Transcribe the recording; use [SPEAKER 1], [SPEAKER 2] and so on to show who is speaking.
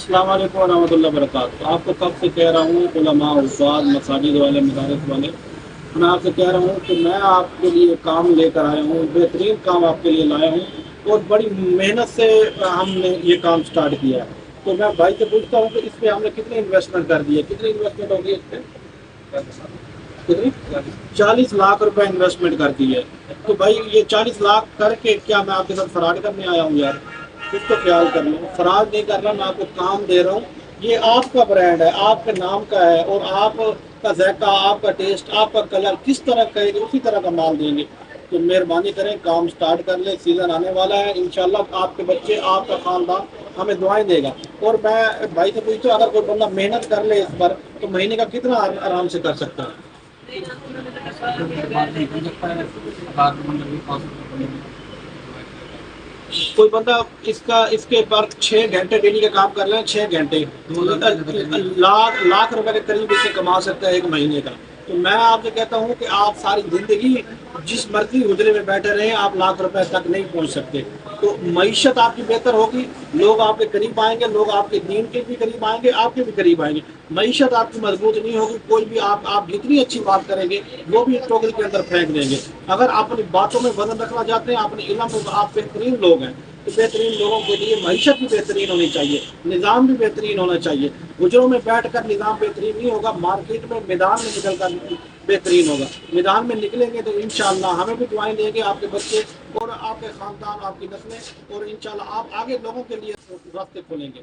[SPEAKER 1] अस्सलाम वालेकुम रहमतुल्लाहि वबरकातुहू। आपको कब से कह रहा हूँ, उलमा, उस्ताद, मसाजिद वाले, मदारिस वाले, मैं आपसे कह रहा हूँ कि मैं आपके लिए काम लेकर आया हूँ, बेहतरीन काम आपके लिए लाया हूँ और बड़ी मेहनत से हमने ये काम स्टार्ट किया है। तो मैं भाई से पूछता हूँ कि इस पे हमने कितनी इन्वेस्टमेंट कर दी है, कितनी इन्वेस्टमेंट होगी इस पे? कितनी? 40 लाख रुपए इन्वेस्टमेंट कर दी है। तो भाई ये 40 लाख करके क्या मैं आपके साथ फ्रॉड करने आया हूँ यार? कुछ तो ख्याल कर लो, फ्रॉड नहीं कर रहा, मैं आपको काम दे रहा हूँ। ये आपका ब्रांड है, आपके नाम का है और आपका जायका, आपका टेस्ट, आपका कलर किस तरह कहेंगे उसी तरह का माल देंगे। तो मेहरबानी करें, काम स्टार्ट कर ले, सीज़न आने वाला है, इंशाल्लाह आपके बच्चे, आपका खानदान हमें दुआएं देगा। और मैं भाई से पूछता हूँ, अगर कोई बंदा मेहनत कर ले इस पर तो महीने का कितना आराम से कर सकता है? कोई बंदा इसके पर 6 घंटे डेली का काम कर लें, 6 घंटे, लाख लाख रुपए के करीब इसे कमा सकता है एक महीने का। तो मैं आपसे कहता हूँ कि आप सारी जिंदगी जिस मर्जी हुजरे में बैठे रहें, आप लाख रुपए तक नहीं पहुँच सकते। तो मईशत आपकी बेहतर होगी, लोग आपके करीब आएंगे, लोग आपके दीन के भी करीब आएंगे, आपके भी करीब आएंगे। मईशत आपकी मजबूत नहीं होगी, कोई भी आप जितनी अच्छी बात करेंगे वो भी टोकरी के अंदर फेंक देंगे। अगर अपनी बातों में वजन रखना चाहते हैं, अपने इल्म में आप बेहतरीन लोग हैं, तो बेहतरीन लोगों के लिए मईशत भी बेहतरीन होनी चाहिए, निज़ाम भी बेहतरीन होना चाहिए। हुजरों में बैठ कर निज़ाम बेहतरीन नहीं होगा, मार्केट में मैदान में निकल कर बेहतरीन होगा। मैदान में निकलेंगे तो इंशाअल्लाह हमें भी दुआएं देंगे आपके बच्चे और आपके ख़ानदान, आपकी नस्लें, और इंशाअल्लाह आप आगे लोगों के लिए रास्ते खोलेंगे।